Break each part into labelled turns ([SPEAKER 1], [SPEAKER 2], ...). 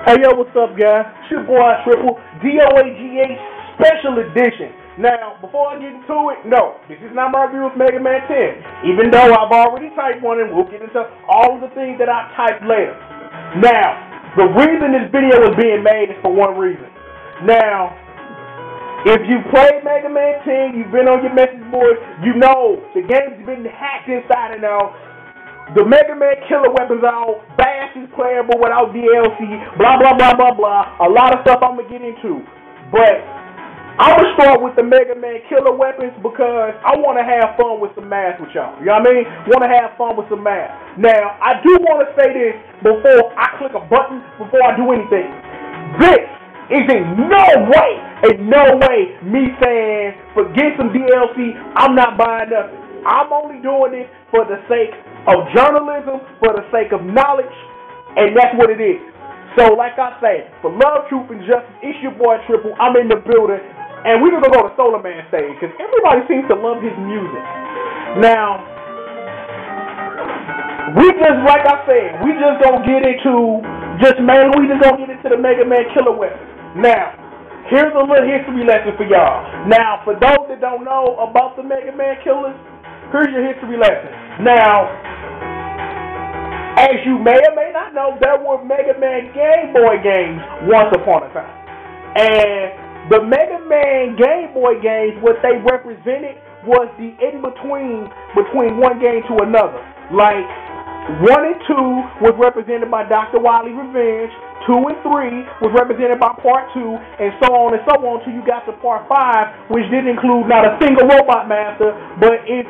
[SPEAKER 1] Hey yo, what's up, guys? It's your boy Triple D.O.A.G.H. Special Edition. Now, before I get into it, no, this is not my review of Mega Man 10. Even though I've already typed one, and we'll get into all of the things that I typed later. Now, the reason this video is being made is for one reason. Now, if you played Mega Man 10, you've been on your message board, you know the game's been hacked inside and out. The Mega Man killer weapons out, Bash is playable without DLC, blah, blah, blah, blah, blah. A lot of stuff I'm going to get into. But I'm going to start with the Mega Man killer weapons because I want to have fun with some math with y'all. You know what I mean? Want to have fun with some math. Now, I do want to say this before I click a button, before I do anything. This is in no way me saying, forget some DLC, I'm not buying nothing. I'm only doing this for the sake of journalism, for the sake of knowledge, and that's what it is. So, like I said, for love, truth, and justice, it's your boy Triple. I'm in the building, and we're going to go to Solar Man stage, because everybody seems to love his music. Now, we just, like I said, we just going to get into, we just going to get into the Mega Man killer weapons. Now, here's a little history lesson for y'all. Now, for those that don't know about the Mega Man killers, here's your history lesson. Now, as you may or may not know, there were Mega Man Game Boy games once upon a time. And the Mega Man Game Boy games, what they represented was the in-between between one game to another. Like, 1 and 2 was represented by Dr. Wily Revenge, 2 and 3 was represented by Part 2, and so on till you got to Part 5, which didn't include not a single Robot Master, but it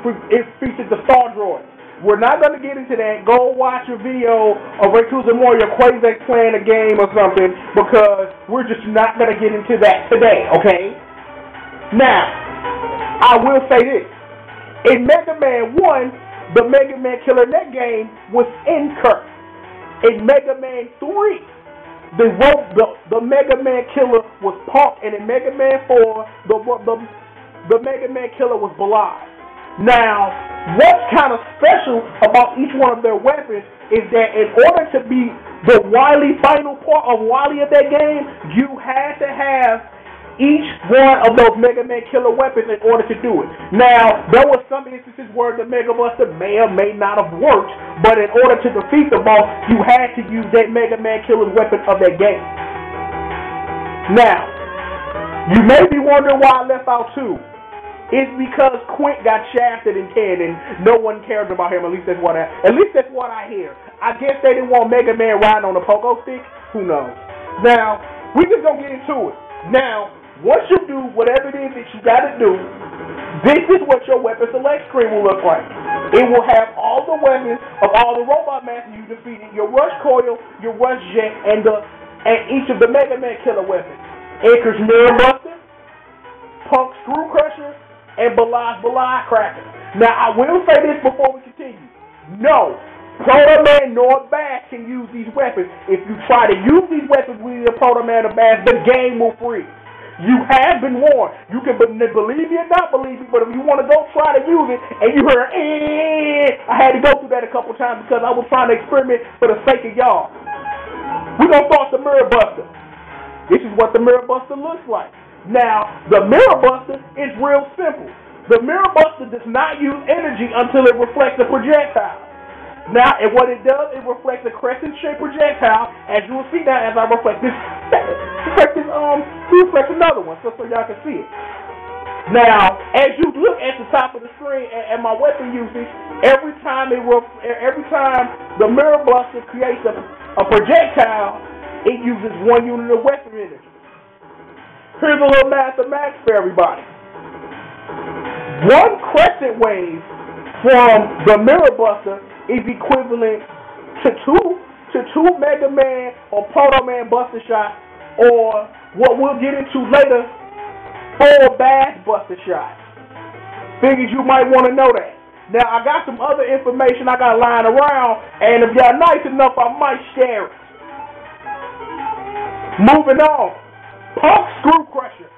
[SPEAKER 1] featured the Star Droid. We're not going to get into that. Go watch a video of Raykuza Moria Quasex playing a game or something, because we're just not going to get into that today, okay? Now, I will say this. In Mega Man 1, the Mega Man killer in that game was Incurse. In Mega Man 3, the Mega Man killer was Punk, and in Mega Man 4, the Mega Man killer was Balaz. Now, what's kind of special about each one of their weapons is that in order to be the Wily final part of Wily of that game, you had to have each one of those Mega Man killer weapons in order to do it. Now, there were some instances where the Mega Buster may or may not have worked, but in order to defeat the boss, you had to use that Mega Man killer's weapon of that game. Now, you may be wondering why I left out 2. It's because Quint got shafted in 10 and no one cared about him. At least that's what I hear. I guess they didn't want Mega Man riding on a pogo stick. Who knows? Now, we just gonna get into it. Now, once you do whatever it is that you gotta do, this is what your weapon select screen will look like. It will have all the weapons of all the Robot Masters you defeated, your Rush Coil, your Rush Jet, and each of the Mega Man killer weapons. Anchor's Mirror Buster, Punk Screw Crusher, and Balaz Cracker. Now, I will say this before we continue. No, Proto Man nor Bash can use these weapons. If you try to use these weapons with your Proto Man or Bash, the game will freeze. You have been warned. You can believe me or not believe me, but if you want to go try to use it and you heard, I had to go through that a couple times because I was trying to experiment for the sake of y'all. We're going to start the Mirror Buster. This is what the Mirror Buster looks like. Now, the Mirror Buster is real simple. The Mirror Buster does not use energy until it reflects a projectile. Now, and what it does, it reflects a crescent-shaped projectile, as you will see now as I reflect this. Reflect another one, so y'all can see it. Now, as you look at the top of the screen at my weapon usage, every time the Mirror Buster creates a projectile, it uses 1 unit of weapon energy. Here's a little mathematics for everybody. 1 crescent wave from the Mirror Buster is equivalent to two Mega Man or Proto Man Buster shots, or what we'll get into later, 4 Bash Buster shots. Figures you might want to know that. Now, I got some other information I got lying around, and if y'all nice enough, I might share it. Moving on. Punk Screw Crusher.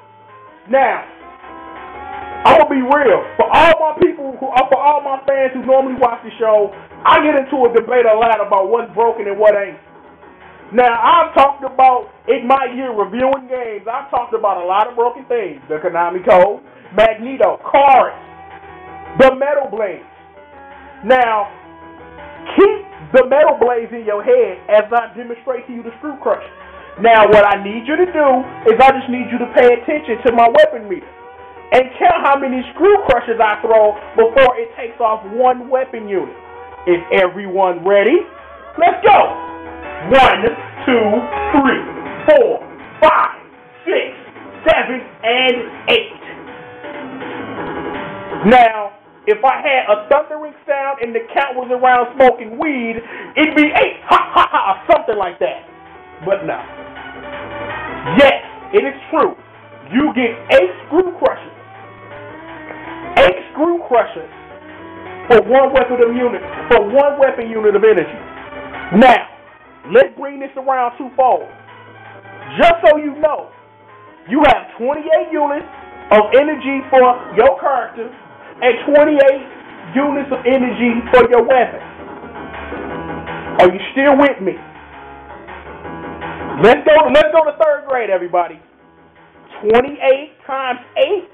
[SPEAKER 1] Now, I'm gonna be real. For all my fans who normally watch the show, I get into a debate a lot about what's broken and what ain't. Now, I've talked about, in my year reviewing games, I've talked about a lot of broken things. The Konami Code, Magneto, Chorus, the Metal Blades. Now, keep the Metal Blades in your head as I demonstrate to you the Screw Crusher. Now, what I need you to do is I just need you to pay attention to my weapon meter and count how many Screw Crushers I throw before it takes off one weapon unit. Is everyone ready? Let's go. 1, 2, 3, 4, 5, 6, 7, and 8. Now, if I had a thundering sound and the count was around smoking weed, it'd be 8, ha ha ha, or something like that. But no. Yes, it is true. You get 8 screw crushers. 8 screw crushers for one weapon unit of energy. Now, let's bring this around twofold. Just so you know, you have 28 units of energy for your character and 28 units of energy for your weapon. Are you still with me? Let's go to third grade, everybody. 28 times 8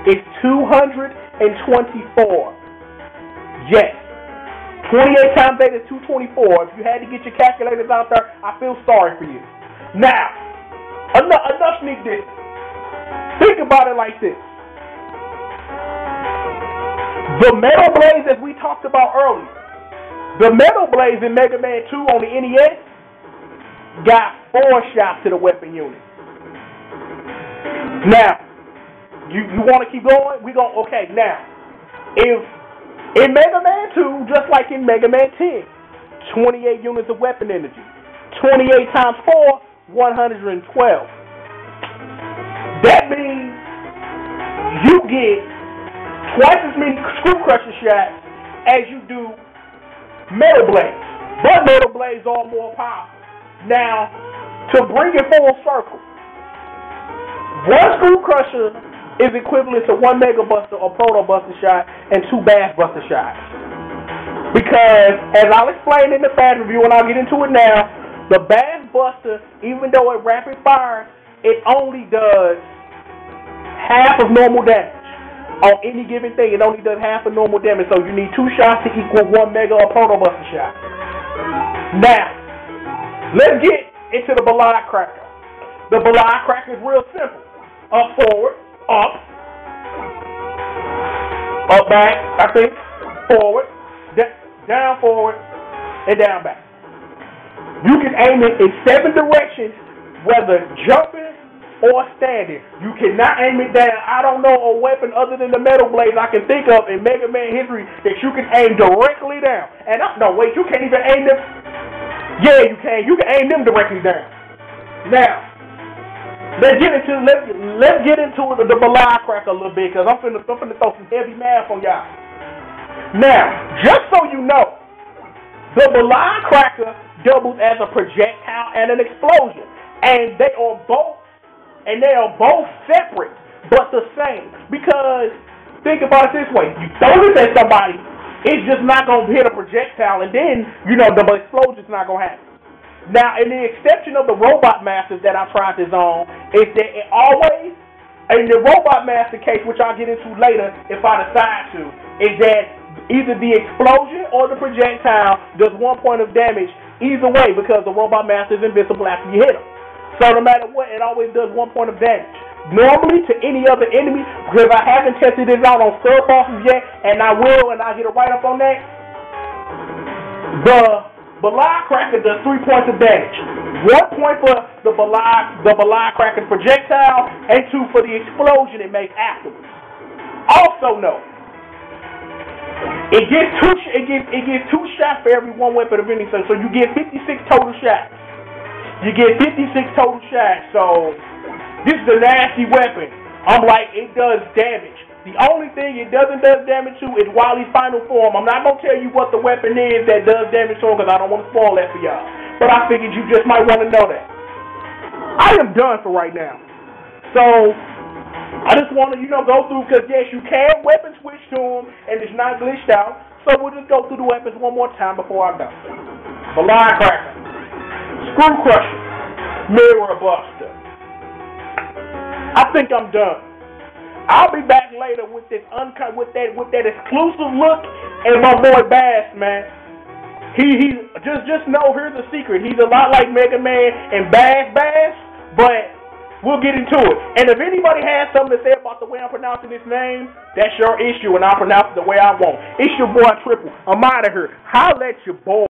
[SPEAKER 1] is 224. Yes. 28 times 8 is 224. If you had to get your calculators out there, I feel sorry for you. Now, enough sneak this. Think about it like this. The Metal Blades, as we talked about earlier, the Metal Blades in Mega Man 2 on the NES got 4 shots to the weapon unit. Now, you want to keep going? Okay, now, if in Mega Man 2, just like in Mega Man 10, 28 units of weapon energy. 28 times 4, 112. That means you get twice as many Screw Crusher shots as you do Metal Blades. But Metal Blades are more powerful. Now, to bring it full circle, 1 Screw Crusher is equivalent to 1 Mega Buster or Proto Buster shot and 2 Bass Buster shots. Because, as I'll explain in the fan review, and I'll get into it now, the Bass Buster, even though it rapid fires, it only does half of normal damage. On any given thing, it only does half of normal damage, so you need 2 shots to equal 1 Mega or Proto Buster shot. Now, let's get into the Ballade Cracker. The Ballade Cracker is real simple. Up, forward, up, back, I think, forward, down, forward, and down, back. You can aim it in 7 directions, whether jumping or standing. You cannot aim it down. I don't know a weapon other than the Metal Blades I can think of in Mega Man history that you can aim directly down. And no, wait, you can't even aim them. Yeah, you can. You can aim them directly down. Now, let's get into the Ballade Cracker a little bit, because I'm finna throw some heavy math on y'all. Now, just so you know, the Ballade Cracker doubles as a projectile and an explosion, and they are both separate but the same. Because think about it this way: you throw this at somebody, it's just not gonna hit a projectile, and then the explosion's not gonna happen. Now, in the exception of the Robot Masters that I tried this on, is that it always, in the Robot Master case, which I'll get into later if I decide to, is that either the explosion or the projectile does 1 point of damage either way, because the Robot Master is invincible after you hit him. So no matter what, it always does 1 point of damage. Normally to any other enemy, because I haven't tested this out on sub bosses yet, and I will, and I'll get a write-up on that. The Ballade Cracker does 3 points of damage. 1 point for the Ballade Cracker projectile, and 2 for the explosion it makes afterwards. Also note, it gets 2 shots for every 1 weapon of any sort, so you get 56 total shots. You get 56 total shots, so this is a nasty weapon. I'm like, it does damage. The only thing it doesn't do damage to is Wily's final form. I'm not going to tell you what the weapon is that does damage to him, because I don't want to spoil that for y'all. But I figured you just might want to know that. I am done for right now. So, I just want to, go through, because yes, you can weapon switch to them, and it's not glitched out. So we'll just go through the weapons one more time before I go. Ballade Cracker. Screw Crusher, Mirror Buster. I think I'm done. I'll be back later with this uncut, with that exclusive look at my boy Bass, man. He just know, here's the secret. He's a lot like Mega Man and Bass, but we'll get into it. And if anybody has something to say about the way I'm pronouncing this name, that's your issue, and I'll pronounce it the way I want. It's your boy Triple. I'm out of here. Holla at your boy.